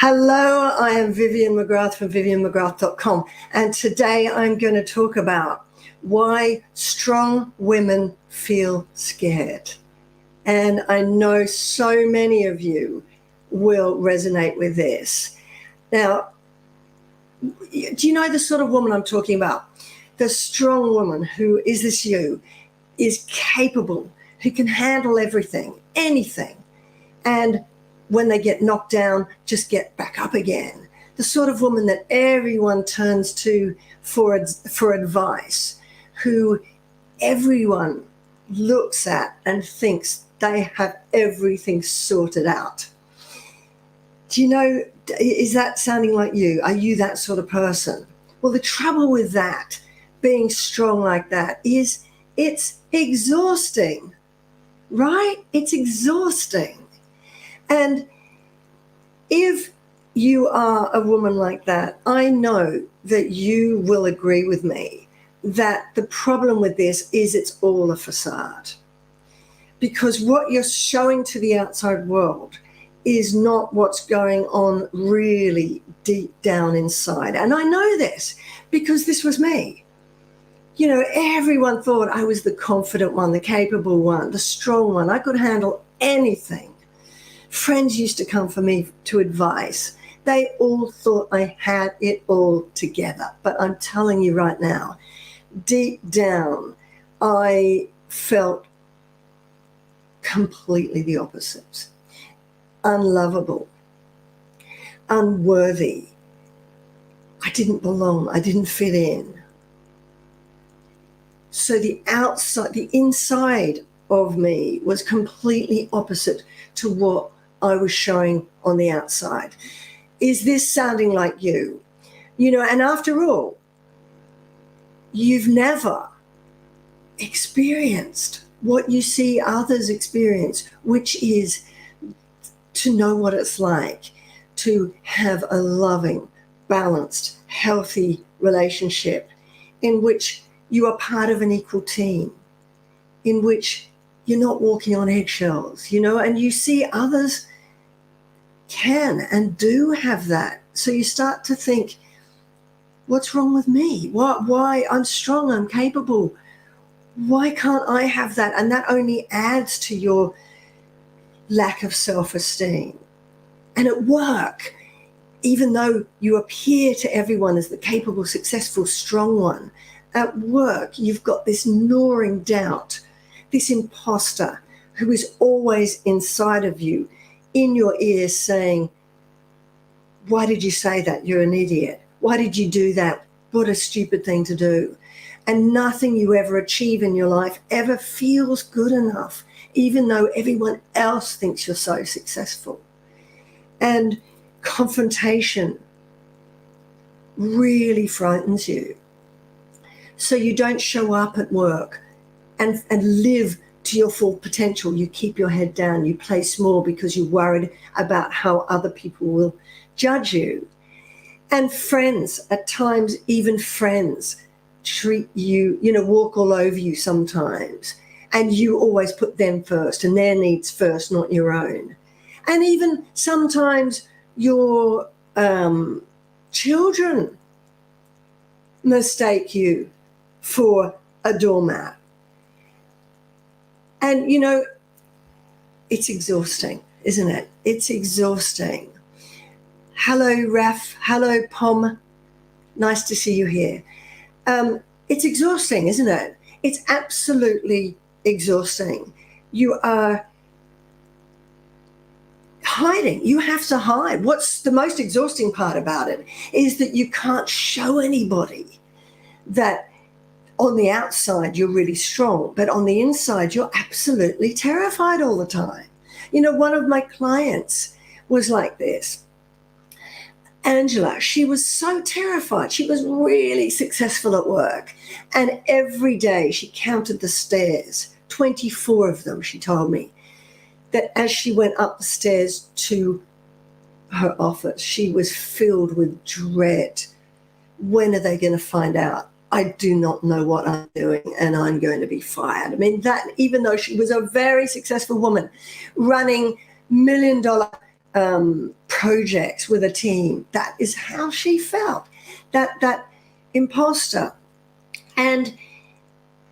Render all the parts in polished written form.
Hello, I am Vivian McGrath from vivianmcgrath.com, and today I'm going to talk about why strong women feel scared. And I know so many of you will resonate with this. Now, do you know the sort of woman I'm talking about? The strong woman who, is this you, is capable, who can handle everything, anything, and when they get knocked down, just get back up again. The sort of woman that everyone turns to for advice, who everyone looks at and thinks they have everything sorted out. Do you know, is that sounding like you? Are you that sort of person? Well, the trouble with that, being strong like that, is it's exhausting, right? It's exhausting. And if you are a woman like that, I know that you will agree with me that the problem with this is it's all a facade. Because what you're showing to the outside world is not what's going on really deep down inside. And I know this because this was me. You know, everyone thought I was the confident one, the capable one, the strong one. I could handle anything. Friends used to come for me to advice. They all thought I had it all together. But I'm telling you right now, deep down, I felt completely the opposite. Unlovable, unworthy. I didn't belong. I didn't fit in. So the inside of me was completely opposite to what I was showing on the outside. Is this sounding like you? You know, and after all, you've never experienced what you see others experience, which is to know what it's like to have a loving, balanced, healthy relationship in which you are part of an equal team, in which you're not walking on eggshells, you know, and you see others can and do have that. So you start to think, what's wrong with me? Why? I'm strong, I'm capable. Why can't I have that? And that only adds to your lack of self-esteem. And at work, even though you appear to everyone as the capable, successful, strong one, at work, you've got this gnawing doubt, this imposter who is always inside of you, in your ears saying, why did you say that? You're an idiot. Why did you do that? What a stupid thing to do. And nothing you ever achieve in your life ever feels good enough, even though everyone else thinks you're so successful. And confrontation really frightens you. So you don't show up at work and live to your full potential. You keep your head down. You play small because you're worried about how other people will judge you. And friends, at times, even friends treat you, you know, walk all over you sometimes. And you always put them first and their needs first, not your own. And even sometimes your children mistake you for a doormat. And, you know, it's exhausting, isn't it? It's exhausting. Hello, Raf. Hello, Pom. Nice to see you here. It's exhausting, isn't it? It's absolutely exhausting. You are hiding. You have to hide. What's the most exhausting part about it is that you can't show anybody that on the outside you're really strong, but on the inside you're absolutely terrified all the time. You know, one of my clients was like this. Angela, she was so terrified. She was really successful at work. And every day she counted the stairs, 24 of them, she told me, that as she went up the stairs to her office, she was filled with dread. When are they going to find out? I do not know what I'm doing and I'm going to be fired. I mean, that even though she was a very successful woman running $1 million projects with a team. That is how she felt, that imposter. And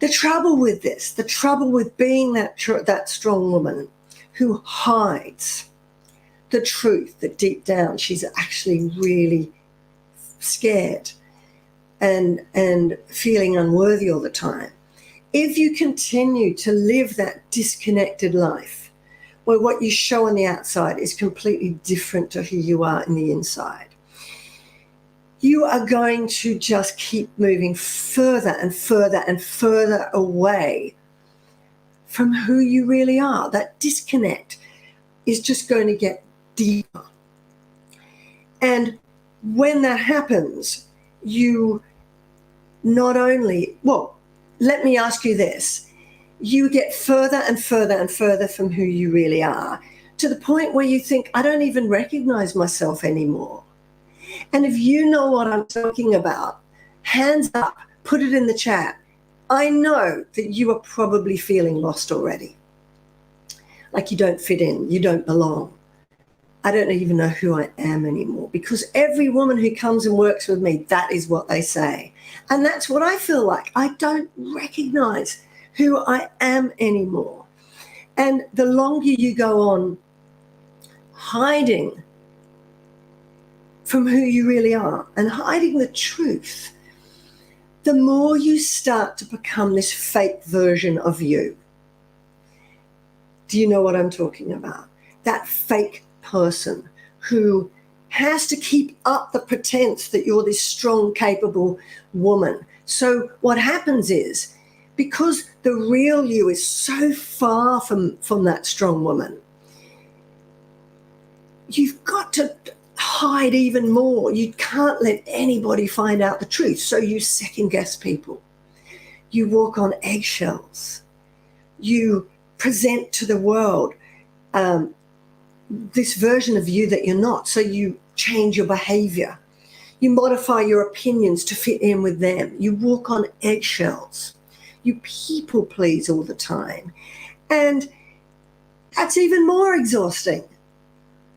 the trouble with this, the trouble with being that strong woman who hides the truth that deep down she's actually really scared and feeling unworthy all the time. If you continue to live that disconnected life, where what you show on the outside is completely different to who you are in the inside, you are going to just keep moving further and further and further away from who you really are. That disconnect is just going to get deeper. And when that happens, you not only, well, let me ask you this. You get further and further and further from who you really are, to the point where you think, I don't even recognize myself anymore. And if you know what I'm talking about, hands up, put it in the chat. I know that you are probably feeling lost already. Like you don't fit in, you don't belong. I don't even know who I am anymore, because every woman who comes and works with me, that is what they say. And that's what I feel like. I don't recognize who I am anymore. And the longer you go on hiding from who you really are and hiding the truth, the more you start to become this fake version of you. Do you know what I'm talking about? That fake person who has to keep up the pretense that you're this strong, capable woman. So what happens is, because the real you is so far from that strong woman, you've got to hide even more. You can't let anybody find out the truth. So you second guess people. You walk on eggshells. You present to the world this version of you that you're not. So you change your behavior. You modify your opinions to fit in with them. You walk on eggshells. You people please all the time. And that's even more exhausting.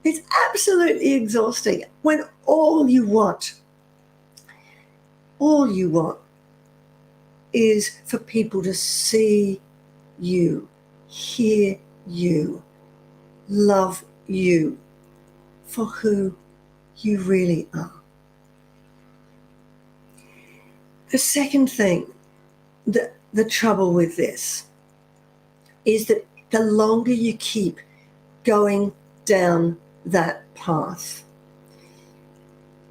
It's absolutely exhausting when all you want is for people to see you, hear you, love you for who you really are. The second thing, the trouble with this is that the longer you keep going down that path,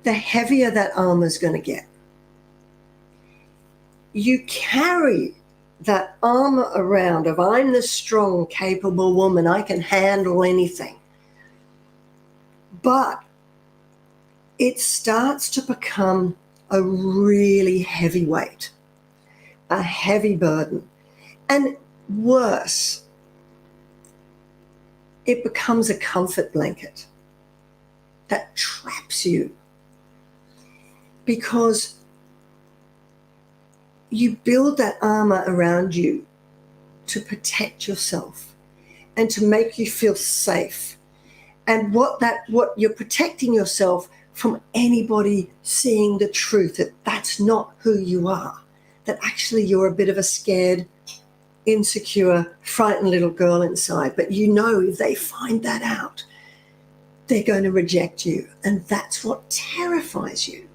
the heavier that armor is going to get. You carry that armor around of, I'm the strong, capable woman, I can handle anything. But it starts to become a really heavy weight, a heavy burden. And worse, it becomes a comfort blanket that traps you, because you build that armor around you to protect yourself and to make you feel safe. And what you're protecting yourself from anybody seeing the truth, that that's not who you are, that actually you're a bit of a scared, insecure, frightened little girl inside. But you know, if they find that out, they're going to reject you. And that's what terrifies you.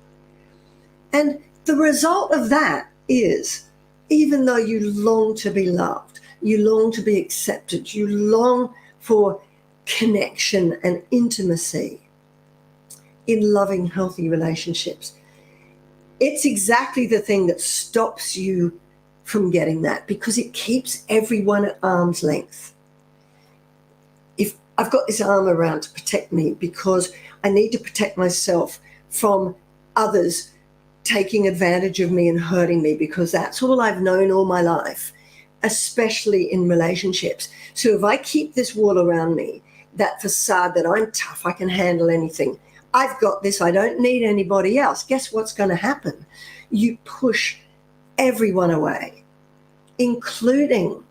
And the result of that is, even though you long to be loved, you long to be accepted, you long for connection and intimacy in loving, healthy relationships, it's exactly the thing that stops you from getting that, because it keeps everyone at arm's length. If I've got this arm around to protect me because I need to protect myself from others taking advantage of me and hurting me, because that's all I've known all my life, especially in relationships. So if I keep this wall around me, that facade that I'm tough, I can handle anything, I've got this, I don't need anybody else, guess what's going to happen? You push everyone away, including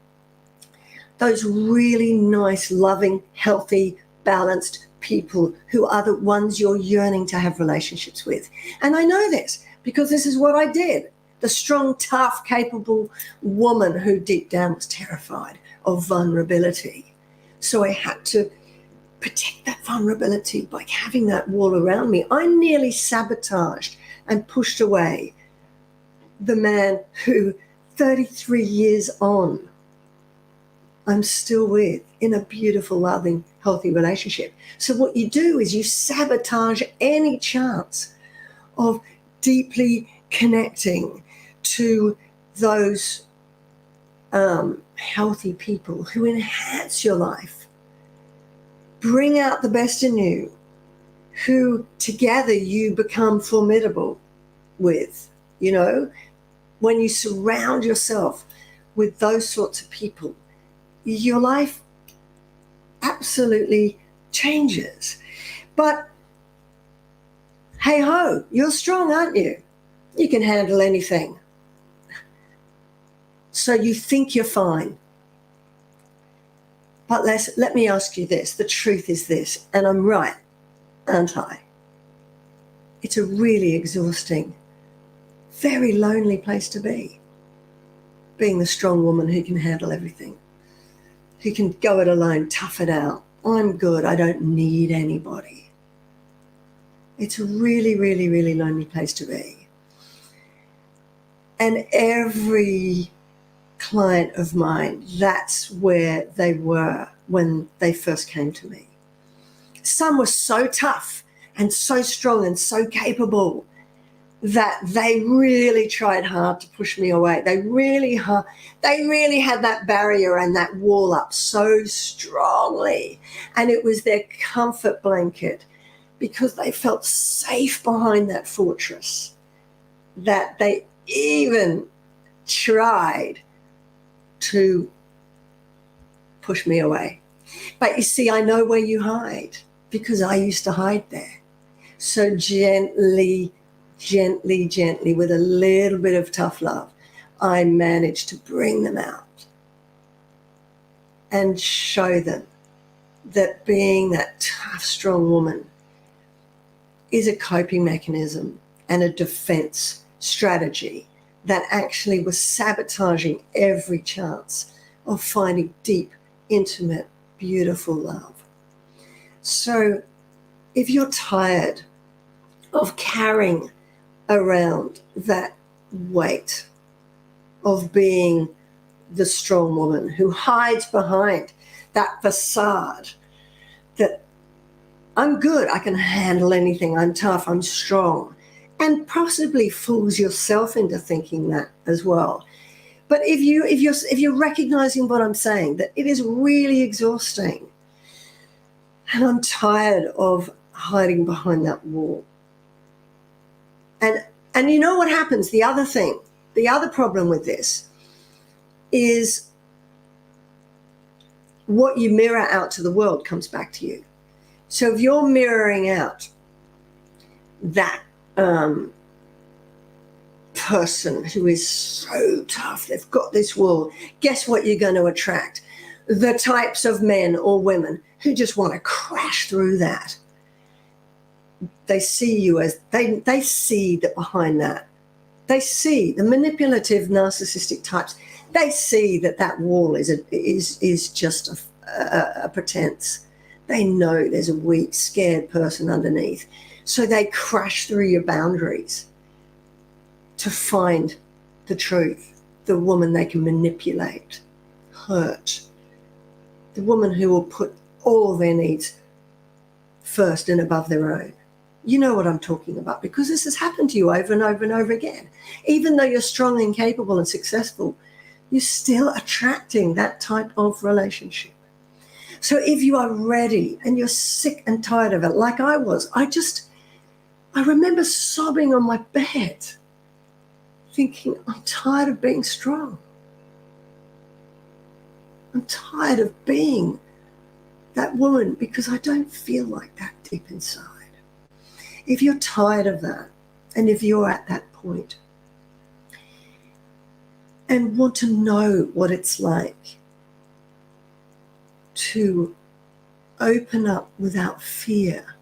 those really nice, loving, healthy, balanced people who are the ones you're yearning to have relationships with. And I know this because this is what I did. The strong, tough, capable woman who deep down was terrified of vulnerability. So I had to protect that vulnerability by having that wall around me. I nearly sabotaged and pushed away the man who 33 years on I'm still with in a beautiful, loving, healthy relationship. So what you do is you sabotage any chance of deeply connecting to those healthy people who enhance your life, bring out the best in you, who together you become formidable with. You know, when you surround yourself with those sorts of people, your life absolutely changes. But hey ho, you're strong, aren't you? You can handle anything. So you think you're fine. But let me ask you this. The truth is this, and I'm right, aren't I? It's a really exhausting, very lonely place to be. Being the strong woman who can handle everything, who can go it alone, tough it out. I'm good. I don't need anybody. It's a really, really, really lonely place to be. And every client of mine, that's where they were when they first came to me. Some were so tough and so strong and so capable that they really tried hard to push me away. They really had that barrier and that wall up so strongly. And it was their comfort blanket because they felt safe behind that fortress that they even tried to push me away. But you see, I know where you hide because I used to hide there. So gently, with a little bit of tough love, I managed to bring them out and show them that being that tough, strong woman is a coping mechanism and a defense strategy that actually was sabotaging every chance of finding deep, intimate, beautiful love. So if you're tired of carrying around that weight of being the strong woman who hides behind that facade that I'm good, I can handle anything, I'm tough, I'm strong, and possibly fools yourself into thinking that as well. But if you're recognizing what I'm saying, that it is really exhausting, and I'm tired of hiding behind that wall. And you know what happens? The other problem with this is what you mirror out to the world comes back to you. So if you're mirroring out that person who is so tough, they've got this wall, guess what you're going to attract? The types of men or women who just want to crash through that. They see you as, they see that behind that. They see the manipulative, narcissistic types. They see that wall is just a pretense. They know there's a weak, scared person underneath. So they crash through your boundaries to find the truth, the woman they can manipulate, hurt, the woman who will put all their needs first and above their own. You know what I'm talking about because this has happened to you over and over and over again. Even though you're strong and capable and successful, you're still attracting that type of relationship. So if you are ready and you're sick and tired of it, like I was, I remember sobbing on my bed, thinking, I'm tired of being strong. I'm tired of being that woman because I don't feel like that deep inside. If you're tired of that, and if you're at that point and want to know what it's like to open up without fear,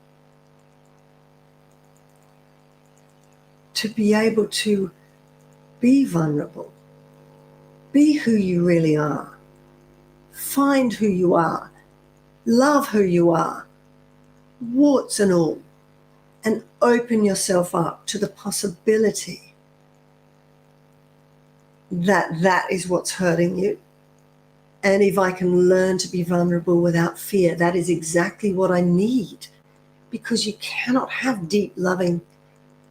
to be able to be vulnerable, be who you really are, find who you are, love who you are, warts and all, and open yourself up to the possibility that that is what's hurting you. And if I can learn to be vulnerable without fear, that is exactly what I need, because you cannot have deep, loving,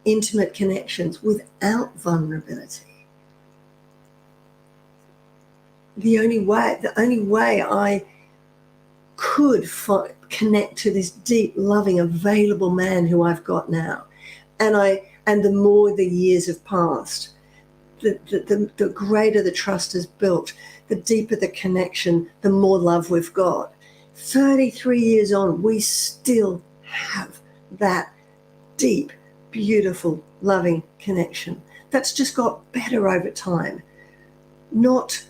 intimate connections without vulnerability. The only way I could connect to this deep, loving, available man who I've got now, and the more the years have passed, the greater the trust is built, the deeper the connection, the more love we've got. 33 years on, we still have that deep, beautiful, loving connection that's just got better over time. Not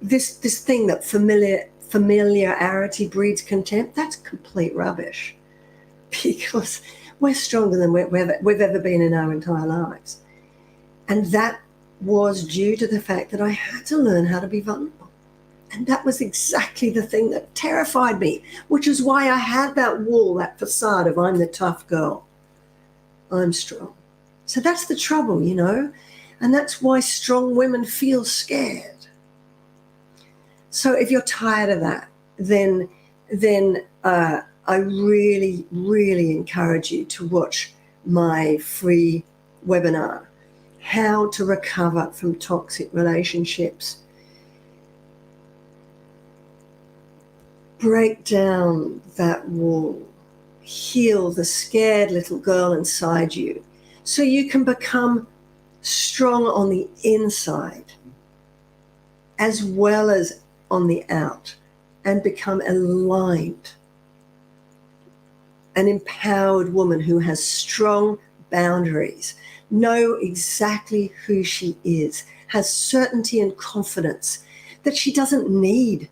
this thing that familiarity breeds contempt. That's complete rubbish, because we're stronger than we've ever been in our entire lives. And that was due to the fact that I had to learn how to be vulnerable. And that was exactly the thing that terrified me, which is why I had that wall, that facade of I'm the tough girl. I'm strong. So that's the trouble, you know, and that's why strong women feel scared. So if you're tired of that, then I really, really encourage you to watch my free webinar, How to Recover from Toxic Relationships. Break down that wall, heal the scared little girl inside you, so you can become strong on the inside as well as on the out, and become aligned. An empowered woman who has strong boundaries, know exactly who she is, has certainty and confidence that she doesn't need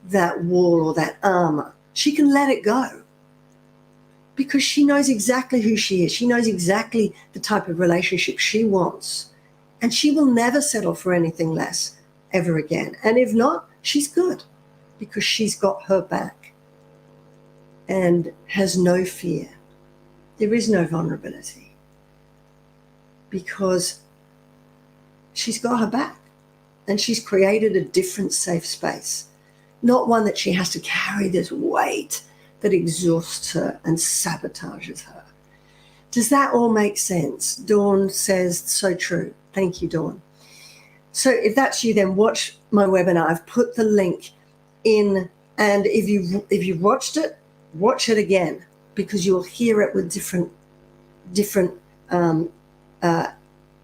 that wall or that armor. She can let it go, because she knows exactly who she is. She knows exactly the type of relationship she wants, and she will never settle for anything less ever again. And if not, she's good, because she's got her back and has no fear. There is no vulnerability, because she's got her back, and she's created a different safe space, not one that she has to carry this weight that exhausts her and sabotages her. Does that all make sense? Dawn says, so true. Thank you, Dawn. So if that's you, then watch my webinar. I've put the link in, and if you watched it, watch it again, because you'll hear it with different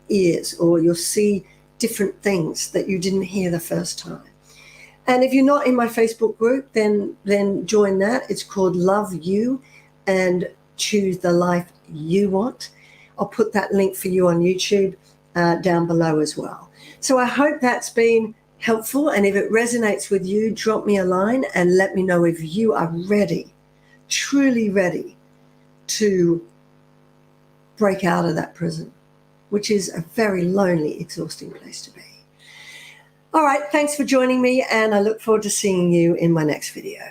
ears, or you'll see different things that you didn't hear the first time. And if you're not in my Facebook group, then join that. It's called Love You and Choose the Life You Want. I'll put that link for you on YouTube down below as well. So I hope that's been helpful. And if it resonates with you, drop me a line and let me know if you are ready, truly ready to break out of that prison, which is a very lonely, exhausting place to be. All right, thanks for joining me, and I look forward to seeing you in my next video.